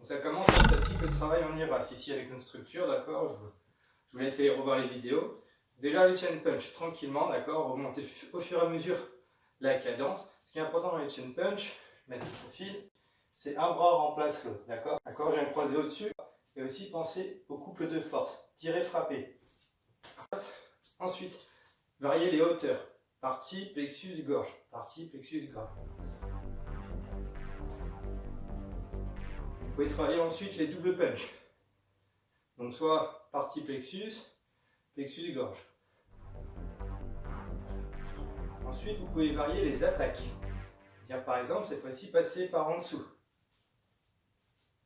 Donc ça commence petit à petit que le travail en ira. Ici avec notre structure, d'accord, je vous laisse aller revoir les vidéos. Déjà les chain punch, tranquillement, d'accord, augmenter au fur et à mesure la cadence. Ce qui est important dans les chain punch, mettre le profil, c'est un bras remplace l'autre, d'accord. D'accord, j'ai un croisé au-dessus. Et aussi penser au couple de force, tirer, frapper. Ensuite, varier les hauteurs. Partie, plexus, gorge. Partie, plexus, gorge. Vous pouvez travailler ensuite les double punch. Donc soit partie plexus, plexus, gorge. Ensuite, vous pouvez varier les attaques. Par exemple, cette fois-ci, passer par en dessous.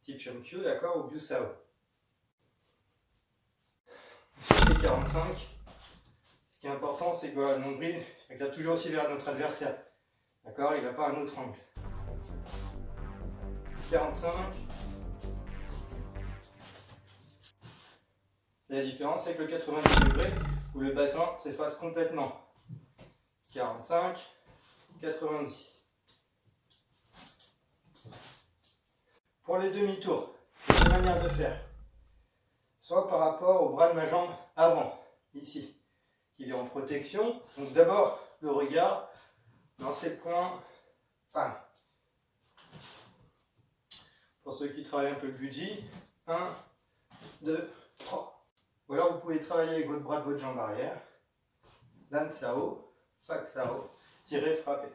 Type Chomkyu, d'accord, ou Byusao. Ensuite, les 45. Ce qui est important, c'est que voilà, le nombril regarde toujours aussi vers notre adversaire. D'accord, il n'a pas un autre angle. 45. C'est la différence avec le 90 degrés où le bassin s'efface complètement. 45, 90. Pour les demi-tours, il y a deux manières de faire. Soit par rapport au bras de ma jambe avant, ici, qui vient en protection. Donc d'abord, le regard dans ces points. Pour ceux qui travaillent un peu le budget, 1, 2, 3. Ou alors vous pouvez travailler avec votre bras de votre jambe arrière. Dan Sao, Fak Sao, tirer, frapper.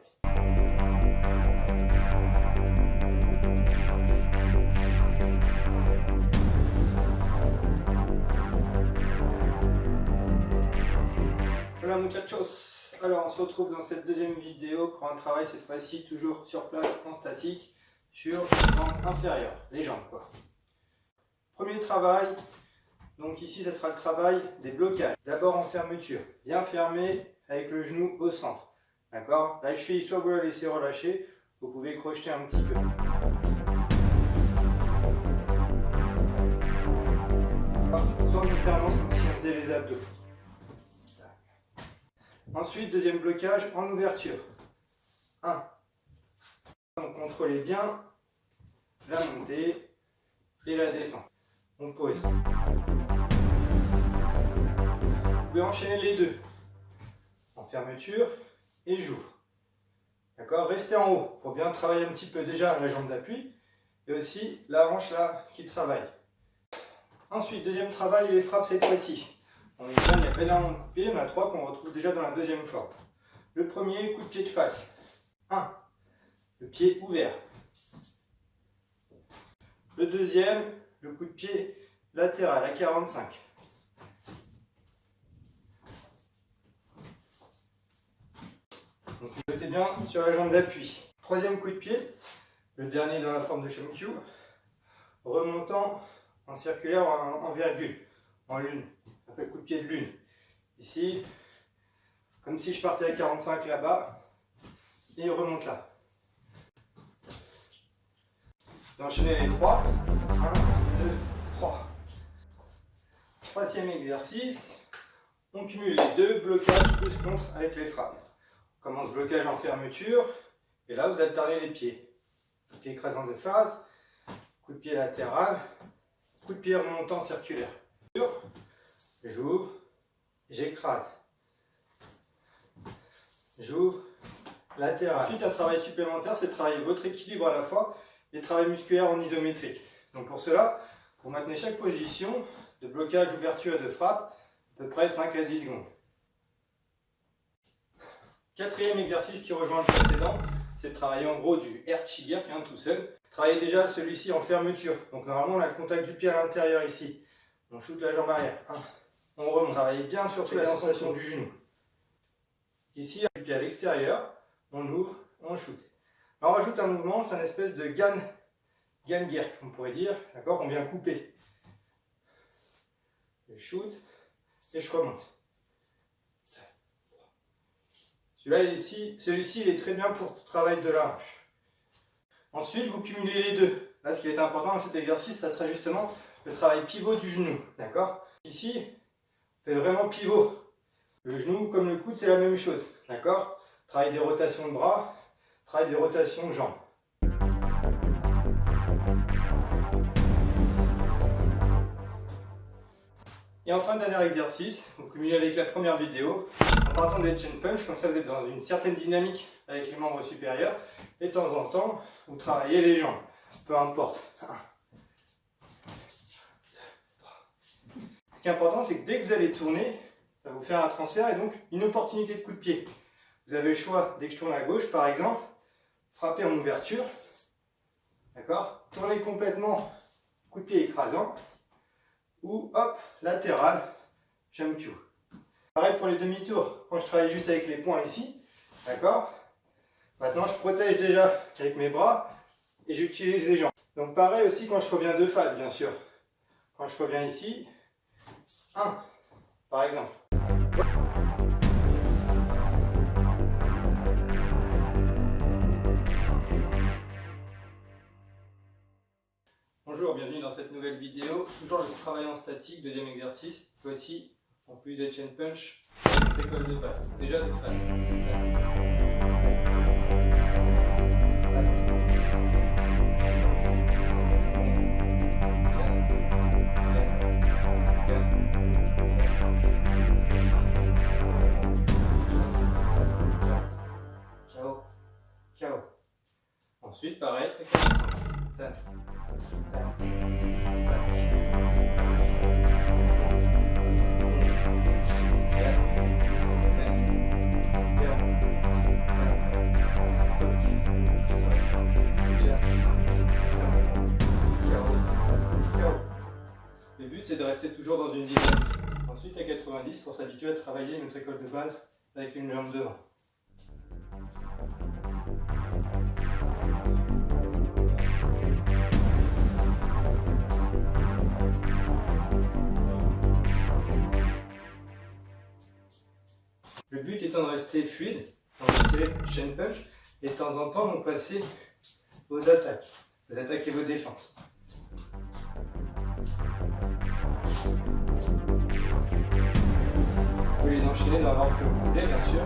Hola muchachos, alors on se retrouve dans cette deuxième vidéo pour un travail cette fois-ci toujours sur place en statique sur les jambes inférieures, les jambes quoi. Premier travail, donc ici ça sera le travail des blocages. D'abord en fermeture, bien fermé avec le genou au centre, d'accord. La cheville, soit vous la laissez relâcher, vous pouvez crocheter un petit peu. Soit en alternance comme si on faisait les abdos. Ensuite, deuxième blocage en ouverture. 1. Donc contrôlez bien la montée et la descente. On pose. Vous pouvez enchaîner les deux. En fermeture et j'ouvre. D'accord? Restez en haut pour bien travailler un petit peu déjà la jambe d'appui et aussi la hanche là qui travaille. Ensuite, deuxième travail, les frappes cette fois-ci. On est bien, il y a énormément de coups de pied, on a 3 qu'on retrouve déjà dans la deuxième forme. Le premier, coup de pied de face. 1. Le pied ouvert. Le deuxième, le coup de pied latéral à 45. Donc vous mettez bien sur la jambe d'appui. Troisième coup de pied, le dernier dans la forme de Chomkyu, remontant en circulaire en virgule, en lune. Ça fait le coup de pied de lune. Ici, comme si je partais à 45 là-bas, et il remonte là. D'enchaîner les 3. 1, 2, 3. Troisième exercice. On cumule les deux blocages plus contre avec les frappes. On commence blocage en fermeture. Et là, vous alternez les pieds. Pied écrasant de face. Coup de pied latéral. Coup de pied remontant circulaire. J'ouvre. J'écrase. J'ouvre. Latéral. Ensuite, un travail supplémentaire, c'est de travailler votre équilibre à la fois et travail musculaire en isométrique. Donc pour cela, vous maintenez chaque position de blocage, ouverture et de frappe à peu près 5 à 10 secondes. Quatrième exercice qui rejoint le précédent, c'est de travailler en gros du air chigirk tout seul. Travaillez déjà celui-ci en fermeture. Donc normalement on a le contact du pied à l'intérieur ici. On shoot la jambe arrière. On remonte. Travaillez bien surtout la sensation du genou. Ici, le pied à l'extérieur, on ouvre, on shoot. Là, on rajoute un mouvement, c'est une espèce de gan gierk, on pourrait dire, d'accord, qu'on vient couper. Je shoot et je remonte. Celui-ci, il est très bien pour le travail de la hanche. Ensuite, vous cumulez les deux. Là, ce qui est important dans cet exercice, ça sera justement le travail pivot du genou, d'accord. Ici, on fait vraiment pivot. Le genou, comme le coude, c'est la même chose, d'accord. Travail des rotations de bras, travail des rotations de jambes. Et enfin, dernier exercice, vous cumulez avec la première vidéo, en partant des chain punch, comme ça vous êtes dans une certaine dynamique avec les membres supérieurs, et de temps en temps, vous travaillez les jambes, peu importe. Ce qui est important, c'est que dès que vous allez tourner, ça va vous faire un transfert et donc une opportunité de coup de pied. Vous avez le choix, dès que je tourne à gauche par exemple, frapper en ouverture, d'accord, tourner complètement, coup de pied écrasant, ou hop, latéral, jump cue. Pareil pour les demi-tours, quand je travaille juste avec les poings ici, d'accord. Maintenant je protège déjà avec mes bras et j'utilise les jambes. Donc pareil aussi quand je reviens de face bien sûr. Quand je reviens ici, 1 par exemple. Bonjour, bienvenue dans cette nouvelle vidéo. Toujours le travail en statique, deuxième exercice. Voici, en plus des chain punch, notre école de base. Déjà de face. KO. KO. Ensuite, pareil. Le but c'est de rester toujours dans une dynamique. Ensuite à 90 pour s'habituer à travailler notre école de base avec une jambe devant. Le but étant de rester fluide dans les séries chain punch et de temps en temps vous passez vos attaques et vos défenses. Vous pouvez les enchaîner dans l'ordre que vous voulez bien sûr.